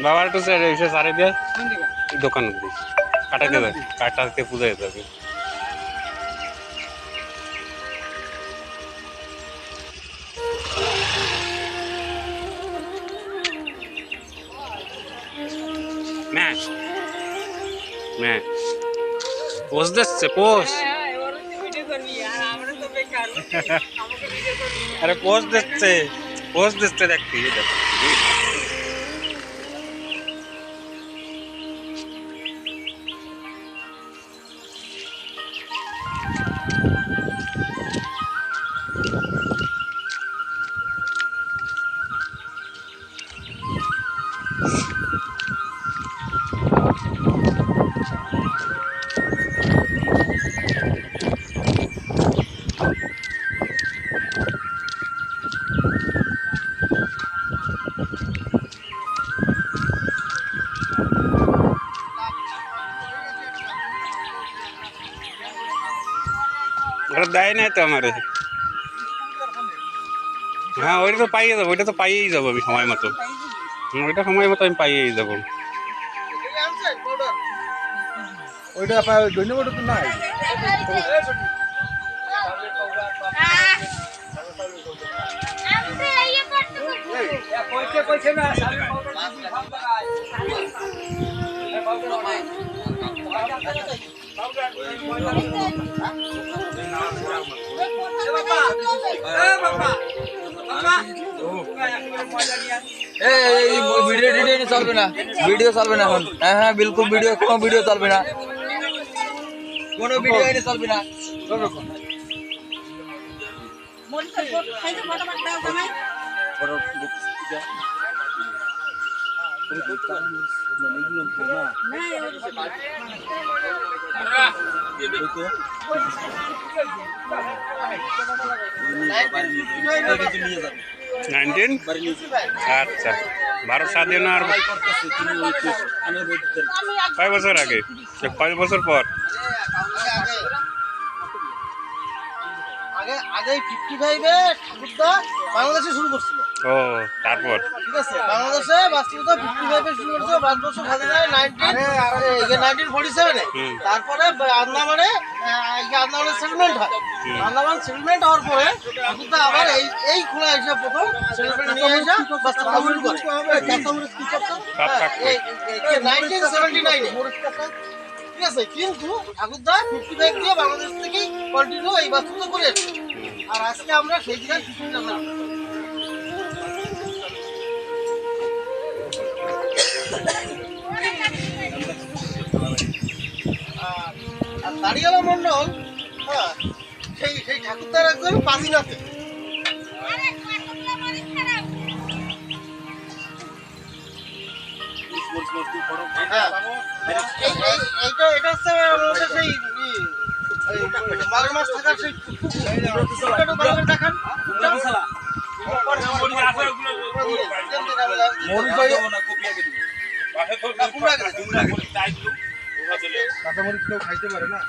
বাবা একটু এসে সারে দিয়ে দোকান অব্দি কাটাতে যাবে, কাটাতে পূজা যেতে হবে। ম্যাচ ম্যাচ পোস্ট দিচ্ছে পোস্ট, আরে পোস্ট দিচ্ছে দেখতে দেখো। ওটা দেয় নাই তো আমার। হ্যাঁ ওইটা তো পাইয়ে যাবো, ওইটা তো পাইয়েই যাবো আমি সময় মতো। ওইটা সময় মতো আমি পাইয়েই যাবো। ওইটা ধন্যবাদ তো নাই। ভিডিও চলবে না, ভিডিও চলবে না এখন। হ্যাঁ হ্যাঁ বিলকুল ভিডিও, কোনো ভিডিও চলবে না, কোনো ভিডিও এনে চলবে না। আচ্ছা, ভারত স্বাধীন আর কয় বছর আগে, কয় বছর পর? আগে 55-এ ঠাকুরদা বাংলাদেশে শুরু করছিল। ও তারপর ঠিক আছে, বাংলাদেশে বাস্তবতা 55-এ শুরু করেছিল, 5 বছর স্বাধীনতা 1947-এ। তারপরে আন্দামানে আন্দামানের সেটেলমেন্ট হয়। আন্দামান সেটেলমেন্ট হওয়ার পরে ঠাকুরদা আবার এই খোলা এসে প্রথম সেটেলমেন্ট নিয়ে এসে বাস্তবতা শুরু করে 1979-এ। ঠিক আছে, কিন্তু ঠাকুরদা 55 দিয়ে বাংলাদেশ থেকেই কন্টিনিউ এই বাস্তবতা করে এসেছে। আর আজকে আমরা সেই দিকে কিছুটা না। আর দাঁড়িয়ালা মন্ডল, হ্যাঁ, সেই ঠাকুরদার একজন পাজিনাতে। এটা হচ্ছে আমাদের সেই মাঘ মাস থাকার সেই দেখান কাঁচামরিচ কেউ খাইতে পারে না।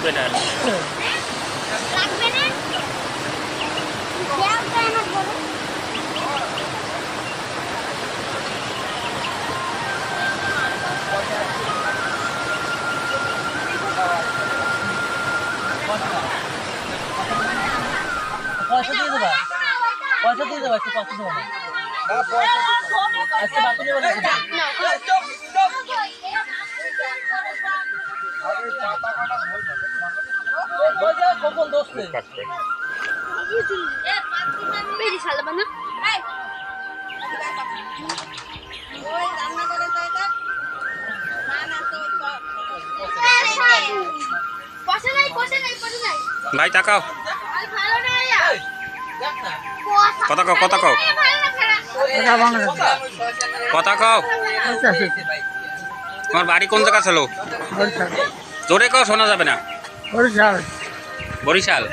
লাগবে না। লাগবে না দেও তো আমার বড় পয়সা দিয়ে দেবা একটু পয়সা দেবো না পয়সা আজকে বাকি দেবো না কখন দোস্ত বেরি সালবা না ওই রান্না করে তো এটা না তো পয়সা নাই ভাই তাকাও, আর ভালো না ইয়া কথা কও, কথা কও, কথা কও। তোমার বাড়ি কোন জায়গা ছিল? জোরে কও, শোনা যাবে না। বরিশাল।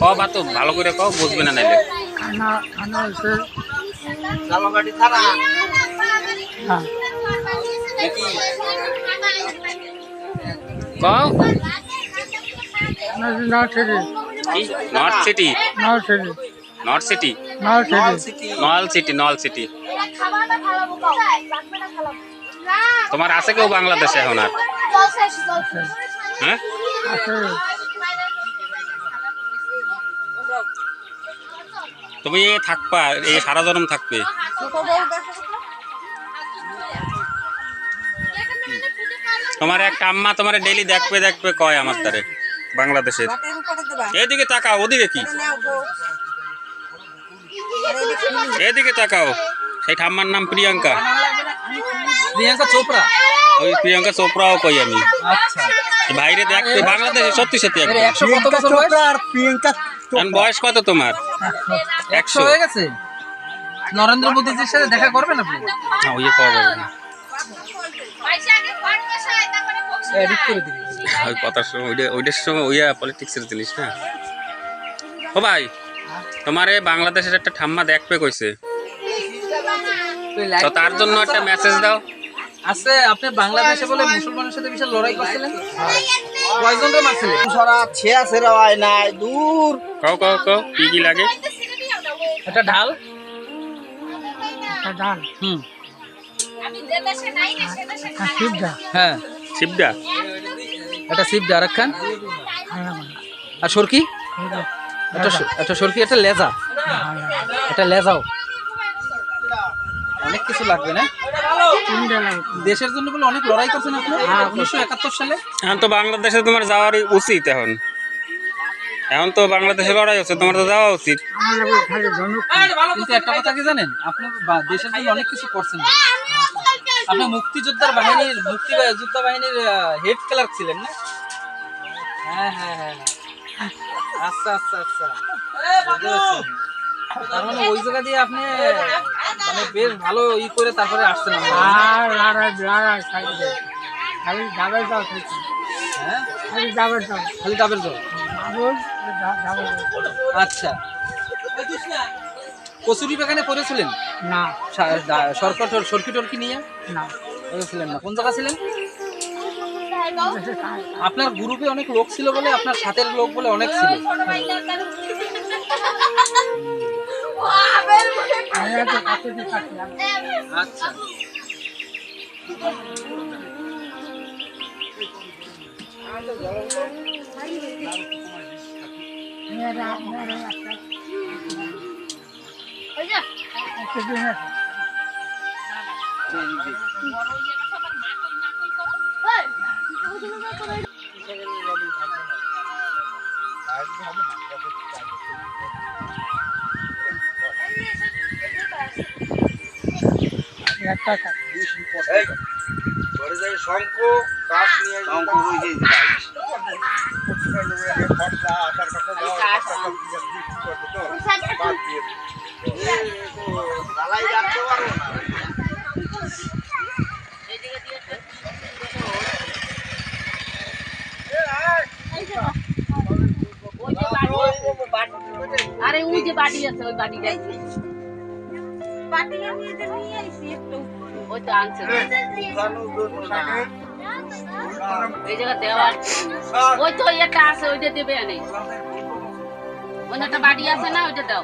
কও বাতো ভালো করে কও, বুঝবে না নাইলে। জামাকাটি থানা কও নট সিটি, নর্থ সিটি, নল সিটি। তোমার আছে কেউ বাংলাদেশে এখন আর? হ্যাঁ, তুমি থাকবা, এই সারা জনম থাকবে। তোমার একটা আম্মা তোমার ডেইলি দেখবে কয় আমার তারে বাংলাদেশের। এদিকে তাকাও, ওদিকে কি? এদিকে তাকাও। সেই ঠাম্মার নাম প্রিয়াঙ্কা চোপড়া। ওই প্রিয়াঙ্কা চোপড়াও কই আমি। আচ্ছা বাইরে দেখবে বাংলাদেশে সত্যি একদম। এখন বয়স কত তোমার? 100 হয়ে গেছে। নরেন্দ্র মোদীজির সাথে দেখা করবেন আপনি? না, ওই করবো না। এডিট করে দিবি। ওই কথার সময় ওইটার সময় ওইয়া পলিটিক্সের জিনিস না। ও ভাই, তোমার এই বাংলাদেশের একটা ঠাম্মা দেখবে কইছে, তো তার জন্য একটা মেসেজ দাও। আছে আপনি বাংলাদেশে বলে মুসলমানের সাথে বিশাল লড়াই করছিলেন, কয়জনকে মারছিলেন? সারা ছেয়া ছেড়া হয় নাই দূর। কও কও কও, কি কি লাগে? একটা ঢাল, হুম, হ্যাঁ শিবদা, একটা সিপডা আর একখান, আর সরকি একটা সরকি, একটা লেজা, একটা লেজাও। অনেক কিছু লাগবে না? দেশের জন্য বলে অনেক লড়াই করছেন আপনি 1971 সালে। এখন তো বাংলাদেশে তোমার যাওয়ারই উচিত। এখন তো বাংলাদেশে লড়াই হচ্ছে, তোমার তো যাওয়া উচিত। কিন্তু একটা কথা কি জানেন, আপনি দেশের জন্য অনেক কিছু করছেন। আপনি মুক্তিযোদ্ধা বাহিনীর হেড ক্লার্ক ছিলেন না? হ্যাঁ হ্যাঁ হ্যাঁ, আচ্ছা আচ্ছা আচ্ছা, তার মানে ওই জায়গা দিয়ে আপনি মানে বেশ ভালো করে তারপরে আসছেন। খালি ডাবের জল। আচ্ছা, কচুরি বাগানে করেছিলেন না? সরকি টরকি নিয়ে না করেছিলেন না? কোন জায়গা ছিলেন? আপনার গ্রুপে অনেক লোক ছিল বলে, আপনার সাথের লোক বলে অনেক ছিল। আচ্ছা, শঙ্খ কাঠ নিয়ে আরে ওই যে বাড়ি আছে, ওই বাড়ি গেছে, বাটি আমি এটা নিয়ে আইছি একটু ওই তো আনছে। এই জায়গা দেওয়া ওই তো একটা আছে ওইটা দেবে এনে ওই একটা বাড়ি আছে না ওইটা দাও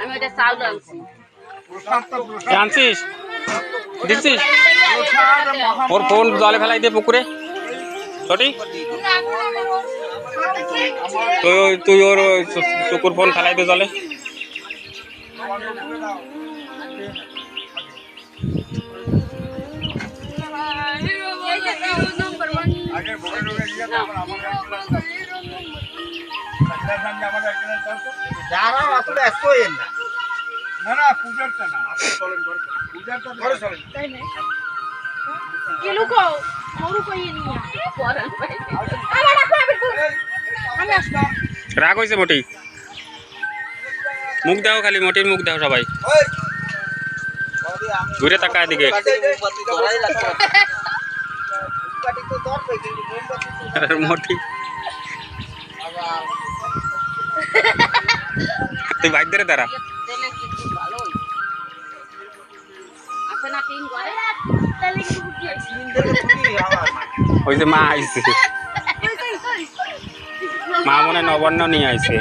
আমি ওইটা চাউল আনছি আনছিস দিচ্ছিস ওর ফোন জলে ফেলাই দে পুকুরে সঠিক তুই ওর চকুর ফোন ফেলাই দে জলে রাগ হয়েছে মোটি মুখ দাও খালি মোটির মুখ দাও সবাই ঘুরে তাকা এদিকে মোটি তুই বাইক ধরে দাঁড়া আছে না তিন ঘরে ওই যে মা আইছে মা মনে নবান্ন নিয়ে আইছে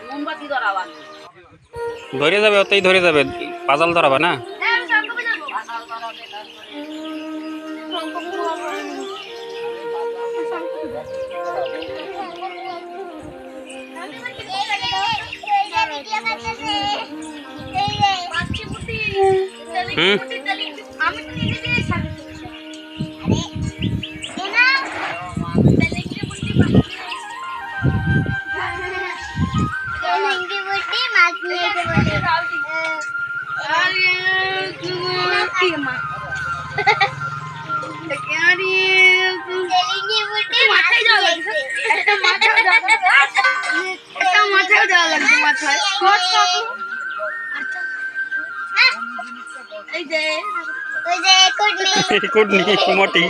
মোমবাতি ধরাবা ধরে যাবে ওতেই ধরে যাবে পাজাল ধরাবা না কুটনি মোটি